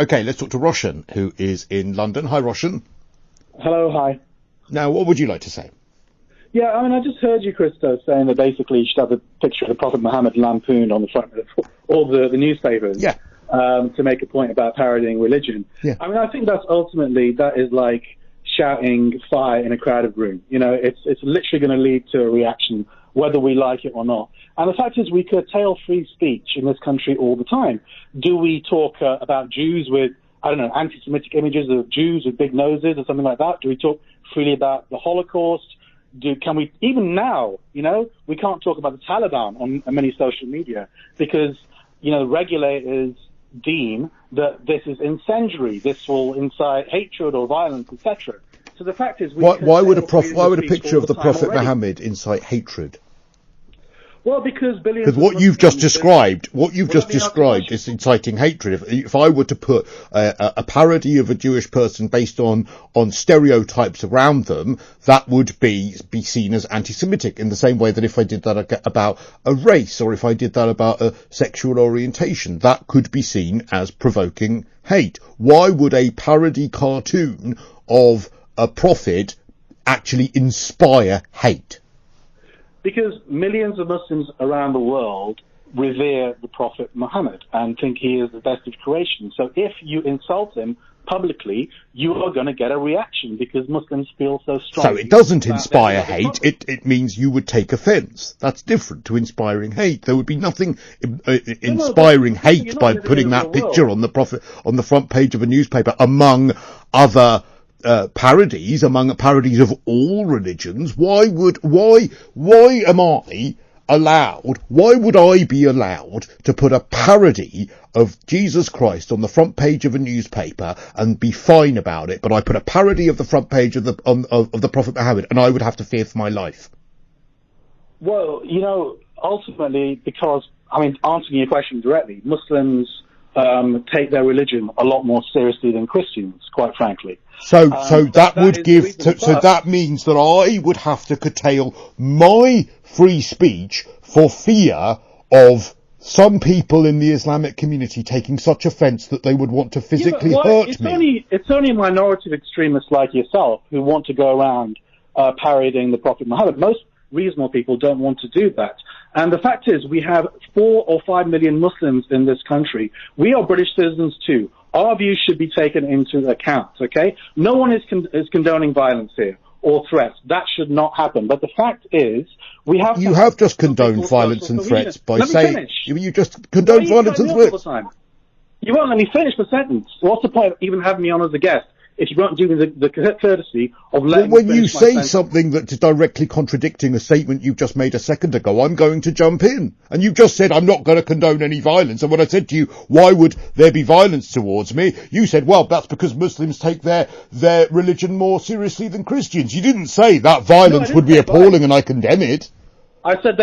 Okay, let's talk to Roshan, who is in London. Hi, Roshan. Hello, hi. Now, what would you like to say? Yeah, I mean, I just heard you, Cristo, saying that basically you should have a picture of the Prophet Muhammad lampooned on the front of all the newspapers. Yeah. To make a point about parodying religion. Yeah. I mean, I think that is like shouting fire in a crowded room. You know, it's literally going to lead to a reaction, whether we like it or not. And the fact is, we curtail free speech in this country all the time. Do we talk about Jews with, I don't know, anti-Semitic images of Jews with big noses or something like that? Do we talk freely about the Holocaust? Can we, even now, you know, we can't talk about the Taliban on many social media because, you know, regulators deem that this is incendiary, this will incite hatred or violence, etc. So the fact is, why would a picture of the Prophet Muhammad incite hatred? Well, because what you've just described is inciting hatred. If I were to put a parody of a Jewish person based on stereotypes around them, that would be seen as anti-Semitic, in the same way that if I did that about a race, or if I did that about a sexual orientation, that could be seen as provoking hate. Why would a parody cartoon of a prophet actually inspire hate? Because millions of Muslims around the world revere the Prophet Muhammad and think he is the best of creation. So if you insult him publicly, you are going to get a reaction because Muslims feel so strongly. So it doesn't inspire hate, it means you would take offence. That's different to inspiring hate. There would be nothing inspiring hate by putting that picture on the Prophet on the front page of a newspaper among other parodies of all religions. Why would I be allowed to put a parody of Jesus Christ on the front page of a newspaper and be fine about it, but I put a parody of the front page of the Prophet Muhammad and I would have to fear for my life? Well, you know, ultimately, because, I mean, answering your question directly, Muslims take their religion a lot more seriously than Christians, quite frankly. So that means that I would have to curtail my free speech for fear of some people in the Islamic community taking such offence that they would want to physically hurt me. It's only a minority of extremists like yourself who want to go around parodying the Prophet Muhammad. Most reasonable people don't want to do that. And the fact is, we have 4 or 5 million Muslims in this country. We are British citizens too. Our views should be taken into account, okay? No one is condoning violence here or threats. That should not happen. But the fact is, we have... You have just condoned violence and threats by saying... You just condoned violence and threats. You won't let me finish the sentence. What's the point of even having me on as a guest if you won't do the courtesy of letting me finish my sentence? When you say something that is directly contradicting a statement you've just made a second ago, I'm going to jump in. And you've just said, I'm not going to condone any violence. And when I said to you, why would there be violence towards me? You said, well, that's because Muslims take their religion more seriously than Christians. You didn't say that violence would be appalling and I condemn it. I said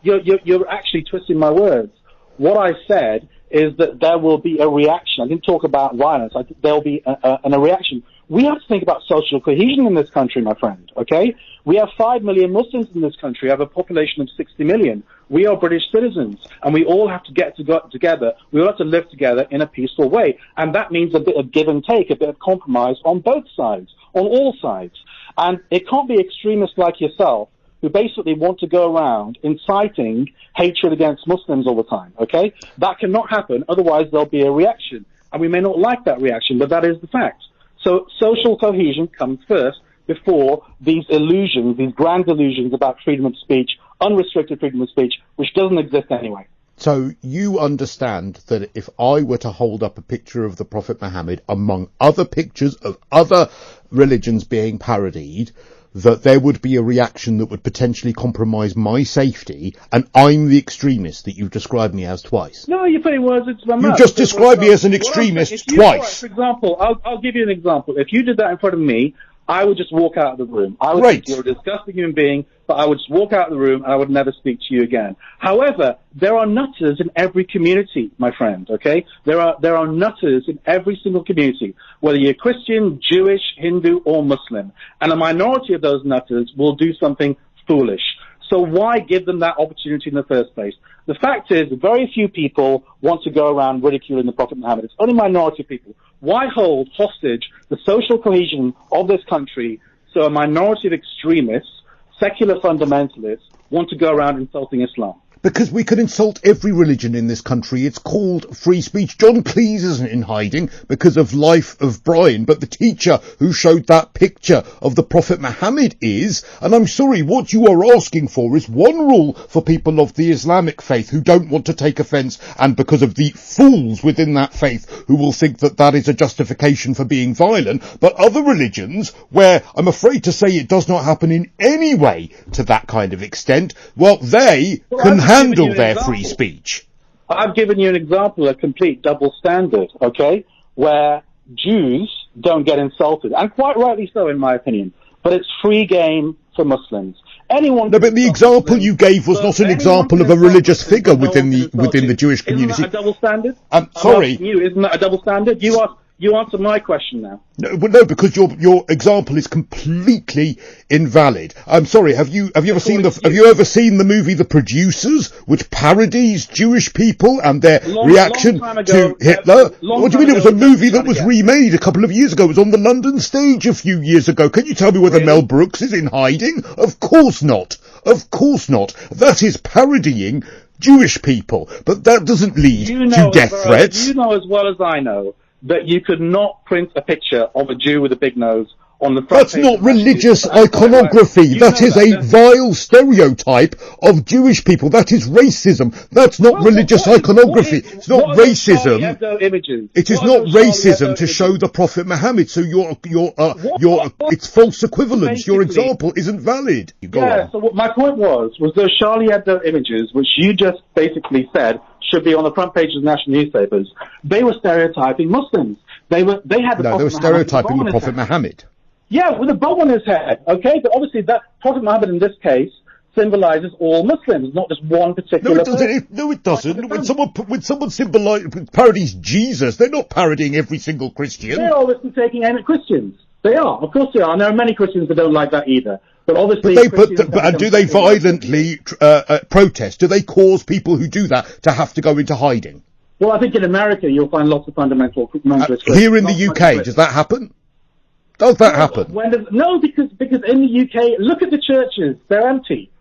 you're actually twisting my words. What I said is that there will be a reaction. I didn't talk about violence. I think there'll be a reaction. We have to think about social cohesion in this country, my friend, okay? We have 5 million Muslims in this country. We have a population of 60 million. We are British citizens, and we all have to get together. We all have to live together in a peaceful way. And that means a bit of give and take, a bit of compromise on both sides, on all sides. And it can't be extremists like yourself who basically want to go around inciting hatred against Muslims all the time, okay? That cannot happen, otherwise there'll be a reaction. And we may not like that reaction, but that is the fact. So social cohesion comes first before these illusions, these grand illusions about freedom of speech, unrestricted freedom of speech, which doesn't exist anyway. So you understand that if I were to hold up a picture of the Prophet Muhammad among other pictures of other religions being parodied, that there would be a reaction that would potentially compromise my safety, and I'm the extremist that you've described me as twice. No, you're putting words into my mouth. You just described me as an extremist twice. For example, I'll give you an example. If you did that in front of me, I would just walk out of the room. I would think you're a disgusting human being, but I would just walk out of the room and I would never speak to you again. However, there are nutters in every community, my friend, okay? There are nutters in every single community, whether you're Christian, Jewish, Hindu, or Muslim. And a minority of those nutters will do something foolish. So why give them that opportunity in the first place? The fact is, very few people want to go around ridiculing the Prophet Muhammad. It's only a minority of people. Why hold hostage the social cohesion of this country so a minority of extremists, secular fundamentalists, want to go around insulting Islam? Because we can insult every religion in this country. It's called free speech. John Cleese isn't in hiding because of Life of Brian, but the teacher who showed that picture of the Prophet Muhammad is. And I'm sorry, what you are asking for is one rule for people of the Islamic faith who don't want to take offence, and because of the fools within that faith who will think that that is a justification for being violent. But other religions, where I'm afraid to say it does not happen in any way to that kind of extent, well, they can handle their free speech. I've given you an example, a complete double standard, okay, where Jews don't get insulted, and quite rightly so in my opinion, but it's free game for Muslims. Anyone. No, but the example you gave was not an example of a religious figure within the Jewish community. Isn't that a double standard? Sorry. Isn't that a double standard? You answer my question now. No, because your example is completely invalid. I'm sorry. Have you ever seen the movie The Producers, which parodies Jewish people and their reaction to Hitler? What do you mean? It was a movie that was remade a couple of years ago. It was on the London stage a few years ago. Can you tell me whether Mel Brooks is in hiding? Of course not. Of course not. That is parodying Jewish people, but that doesn't lead to death threats. You know as well as I know that you could not print a picture of a Jew with a big nose on the front. That's not religious iconography. That is a vile stereotype of Jewish people. That is racism. That's not religious iconography. It's not racism. It is not racism to show the Prophet Muhammad. So it's false equivalence. Your example isn't valid. So what my point was those Charlie Hebdo images, which you just basically said should be on the front pages of national newspapers, they were stereotyping Muslims. They were stereotyping the Prophet Muhammad. Yeah, with a bow on his head, okay? But obviously that Prophet Muhammad in this case symbolizes all Muslims, not just one particular person. No, it doesn't. When someone parodies Jesus, they're not parodying every single Christian. They're obviously taking aim at Christians. They are. Of course they are. And there are many Christians that don't like that either. But obviously... But do they violently protest? Do they cause people who do that to have to go into hiding? Well, I think in America you'll find lots of fundamentalist here in the UK, does that happen? Does that happen? No, because in the UK, look at the churches. They're empty.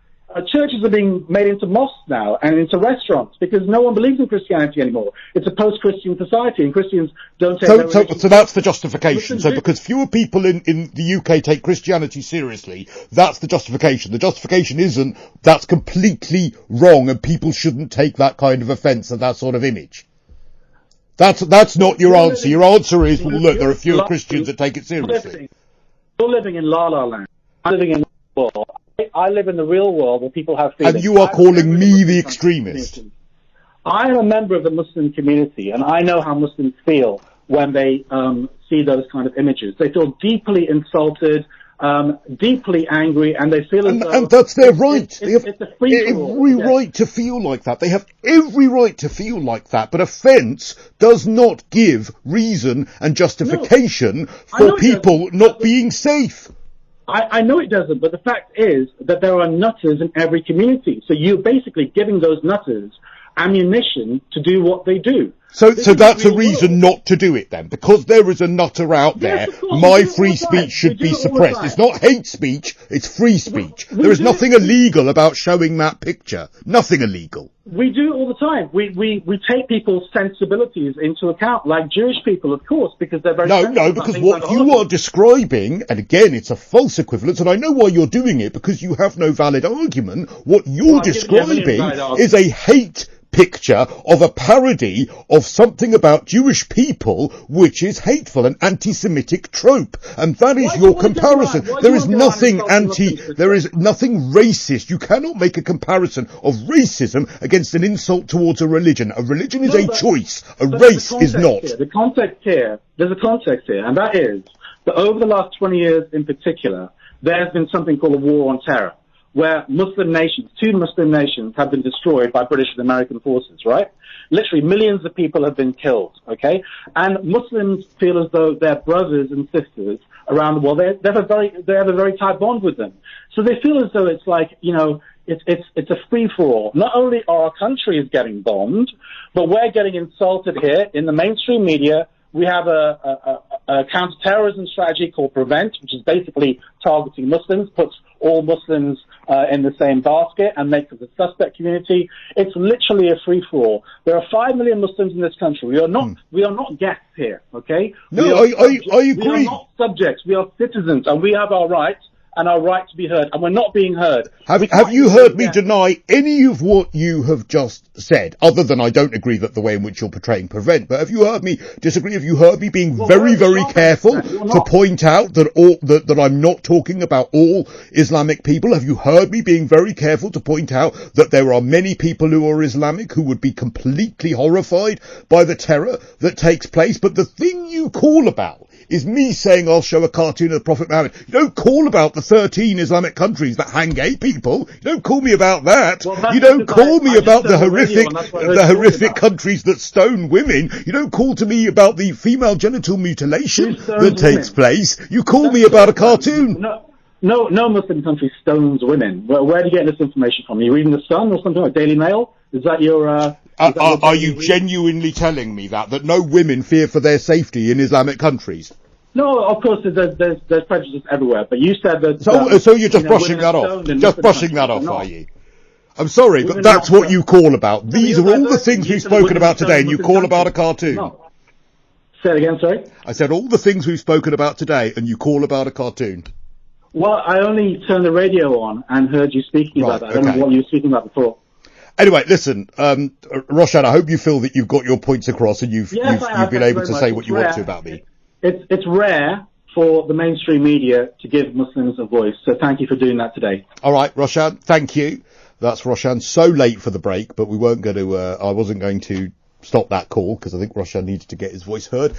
Churches are being made into mosques now and into restaurants because no one believes in Christianity anymore. It's a post-Christian society, and Christians don't take So that's the justification. So because fewer people in the UK take Christianity seriously, that's the justification. The justification isn't that's completely wrong and people shouldn't take that kind of offence and that sort of image. That's not your answer. Your answer is, well, look, there are fewer Christians that take it seriously. You're living in La La Land. I'm living in the real world. I live in the real world where people have feelings. And you are calling me the extremist. I am a member of the Muslim community, and I know how Muslims feel when they see those kind of images. They feel deeply insulted, deeply angry, and they feel as though... And that's their right. They have every right to feel like that. They have every right to feel like that. But offence does not give reason and justification for people not being safe. I know it doesn't, but the fact is that there are nutters in every community. So you're basically giving those nutters ammunition to do what they do. So that's a reason not to do it then, because there is a nutter out there. My free speech should be suppressed. It's not hate speech, it's free speech. There is nothing illegal about showing that picture. Nothing illegal. We do it all the time. We take people's sensibilities into account, like Jewish people, of course, because they're very... No, because what you are describing, and again, it's a false equivalence, and I know why you're doing it, because you have no valid argument. What you're describing is a hate picture of a parody of something about Jewish people which is hateful, an anti-Semitic trope, and that is your comparison. There is nothing racist. You cannot make a comparison of racism against an insult towards a religion. A religion is a choice. A race is not. There's a context here, and that is that over the last 20 years in particular, there has been something called a war on terror, where Muslim nations, 2 Muslim nations, have been destroyed by British and American forces, right? Literally millions of people have been killed, okay? And Muslims feel as though their brothers and sisters around the world, they have a very tight bond with them. So they feel as though it's like, you know, it's a free-for-all. Not only are our countries getting bombed, but we're getting insulted here in the mainstream media. We have a counter-terrorism strategy called Prevent, which is basically targeting Muslims, puts all Muslims in the same basket and makes us a suspect community. It's literally a free-for-all. There are 5 million Muslims in this country. We are not guests here, okay? No, I agree. We are not subjects. We are citizens, and we have our rights and our right to be heard, and we're not being heard. Have you heard me deny any of what you have just said, other than I don't agree that the way in which you're portraying Prevent, but have you heard me disagree? Have you heard me being very, very careful to point out that I'm not talking about all Islamic people? Have you heard me being very careful to point out that there are many people who are Islamic who would be completely horrified by the terror that takes place? But the thing you call about is me saying I'll show a cartoon of the Prophet Muhammad. You don't call about the 13 Islamic countries that hang gay people. You don't call me about that. Well, you don't call me about the horrific countries that stone women. You don't call to me about the female genital mutilation that takes place. You call me about a cartoon. No Muslim country stones women. Where do you get this information from? Are you reading The Sun or something like Daily Mail? Is that your... Are you genuinely telling me that no women fear for their safety in Islamic countries? No, of course there's prejudice everywhere. But you said that. So you're just brushing that off. Just brushing that off, are you? I'm sorry, but that's what you call about. These are all the things we've spoken about today, and you call about a cartoon. No. Say it again, sorry. I said all the things we've spoken about today, and you call about a cartoon. Well, I only turned the radio on and heard you speaking about that. I don't know what you were speaking about before. Anyway, listen, Roshan, I hope you feel that you've got your points across and you've been able to say what you want to about me. It's rare for the mainstream media to give Muslims a voice, so thank you for doing that today. All right, Roshan, thank you. That's Roshan. So late for the break, but I wasn't going to stop that call because I think Roshan needed to get his voice heard.